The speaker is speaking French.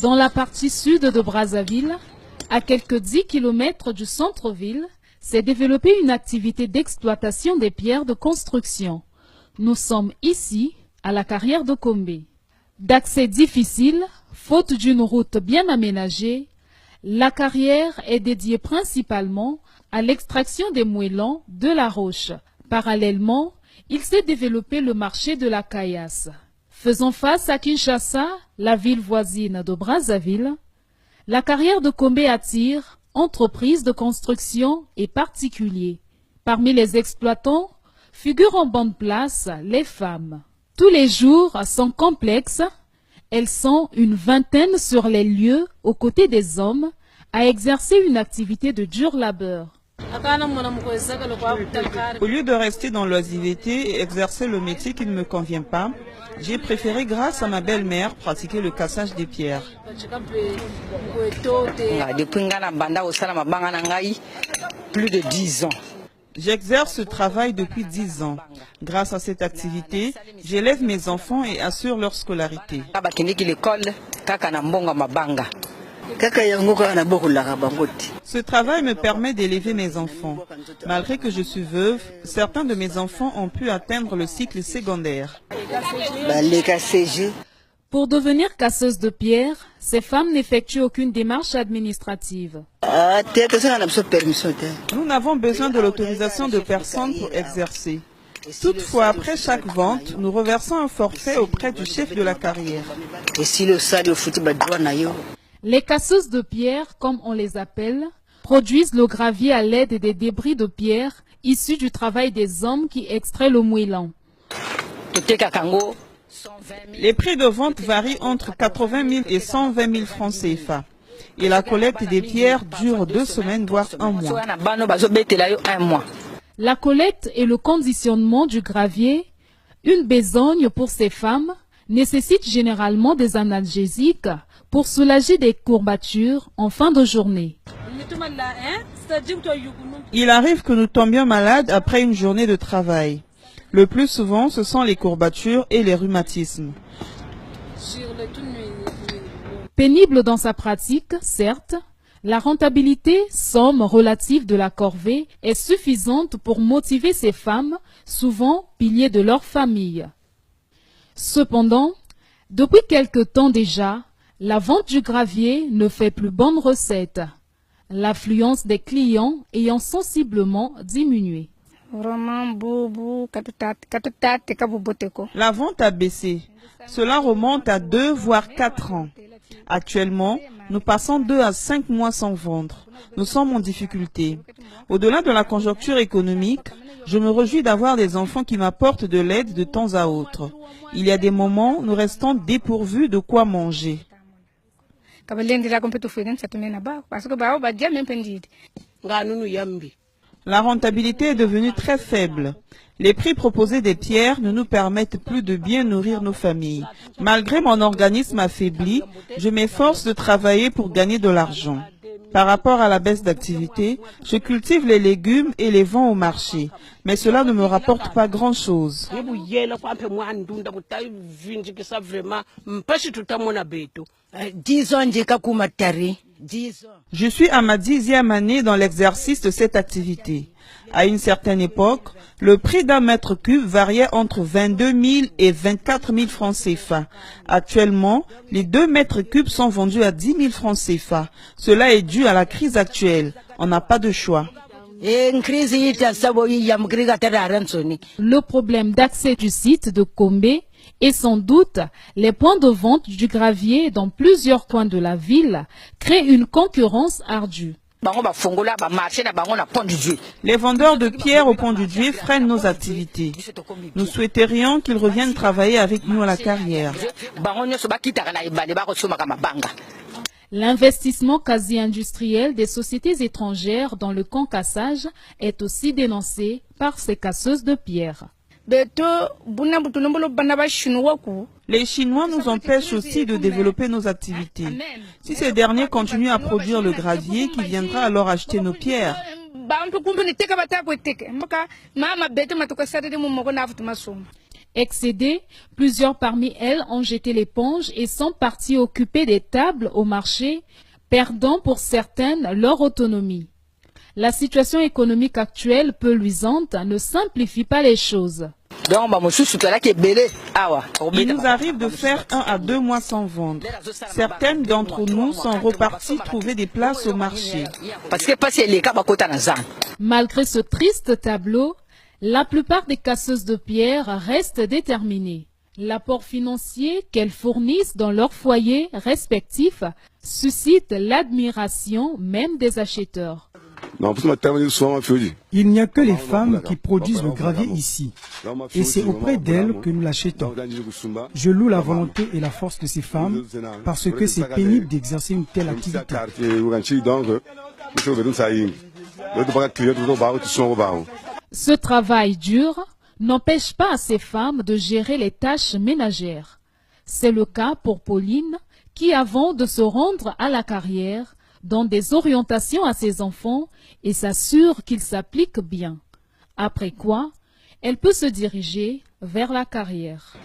Dans la partie sud de Brazzaville, à quelques 10 km du centre-ville, s'est développée une activité d'exploitation des pierres de construction. Nous sommes ici, à la carrière de Kombe. D'accès difficile, faute d'une route bien aménagée, la carrière est dédiée principalement à l'extraction des moellons de la roche. Parallèlement, il s'est développé le marché de la caillasse. Faisant face à Kinshasa, la ville voisine de Brazzaville, la carrière de Kombe attire entreprises de construction et particuliers. Parmi les exploitants, figurent en bonne place les femmes. Tous les jours sont complexes. Elles sont une vingtaine sur les lieux aux côtés des hommes à exercer une activité de dur labeur. Au lieu de rester dans l'oisiveté et exercer le métier qui ne me convient pas, j'ai préféré, grâce à ma belle-mère, pratiquer le cassage des pierres. Plus de 10 ans. J'exerce ce travail depuis 10 ans. Grâce à cette activité, j'élève mes enfants et assure leur scolarité. Ce travail me permet d'élever mes enfants. Malgré que je suis veuve, certains de mes enfants ont pu atteindre le cycle secondaire. Pour devenir casseuse de pierre, ces femmes n'effectuent aucune démarche administrative. Nous n'avons besoin de l'autorisation de personne pour exercer. Toutefois, après chaque vente, nous reversons un forfait auprès du chef de la carrière. Les casseuses de pierre, comme on les appelle, produisent le gravier à l'aide des débris de pierre issus du travail des hommes qui extraient le moellon. Les prix de vente varient entre 80 000 et 120 000 francs CFA. Et la collecte des pierres dure 2 semaines, voire 1 mois. La collecte et le conditionnement du gravier, une besogne pour ces femmes, nécessite généralement des analgésiques pour soulager des courbatures en fin de journée. Il arrive que nous tombions malades après une journée de travail. Le plus souvent, ce sont les courbatures et les rhumatismes. Pénible dans sa pratique, certes, la rentabilité, somme relative de la corvée, est suffisante pour motiver ces femmes, souvent piliers de leur famille. Cependant, depuis quelque temps déjà, la vente du gravier ne fait plus bonne recette, l'affluence des clients ayant sensiblement diminué. La vente a baissé. Cela remonte à 2 voire 4 ans. Actuellement, nous passons 2 à 5 mois sans vendre. Nous sommes en difficulté. Au-delà de la conjoncture économique, je me réjouis d'avoir des enfants qui m'apportent de l'aide de temps à autre. Il y a des moments où nous restons dépourvus de quoi manger. La rentabilité est devenue très faible. Les prix proposés des pierres ne nous permettent plus de bien nourrir nos familles. Malgré mon organisme affaibli, je m'efforce de travailler pour gagner de l'argent. Par rapport à la baisse d'activité, je cultive les légumes et les vends au marché. Mais cela ne me rapporte pas grand-chose. Je suis à ma 10e année dans l'exercice de cette activité. À une certaine époque, le prix d'un mètre cube variait entre 22 000 et 24 000 francs CFA. Actuellement, les 2 mètres cubes sont vendus à 10 000 francs CFA. Cela est dû à la crise actuelle. On n'a pas de choix. Le problème d'accès du site de Kombe et sans doute les points de vente du gravier dans plusieurs coins de la ville créent une concurrence ardue. Les vendeurs de pierres au Pont du Dieu freinent nos activités. Nous souhaiterions qu'ils reviennent travailler avec nous à la carrière. L'investissement quasi-industriel des sociétés étrangères dans le concassage est aussi dénoncé par ces casseuses de pierre. Les Chinois nous empêchent aussi de développer nos activités. Si ces derniers continuent à produire le gravier, qui viendra alors acheter nos pierres? Excédées, plusieurs parmi elles ont jeté l'éponge et sont parties occuper des tables au marché, perdant pour certaines leur autonomie. La situation économique actuelle, peu luisante, ne simplifie pas les choses. Il nous arrive de faire 1 à 2 mois sans vendre. Certaines d'entre nous sont reparties trouver des places au marché. Malgré ce triste tableau, la plupart des casseuses de pierre restent déterminées. L'apport financier qu'elles fournissent dans leurs foyers respectifs suscite l'admiration même des acheteurs. Il n'y a que les femmes qui produisent le gravier ici, et c'est auprès d'elles que nous l'achetons. Je loue la volonté et la force de ces femmes parce que c'est pénible d'exercer une telle activité. Ce travail dur n'empêche pas à ces femmes de gérer les tâches ménagères. C'est le cas pour Pauline, qui avant de se rendre à la carrière, donne des orientations à ses enfants et s'assure qu'ils s'appliquent bien. Après quoi, elle peut se diriger vers la carrière.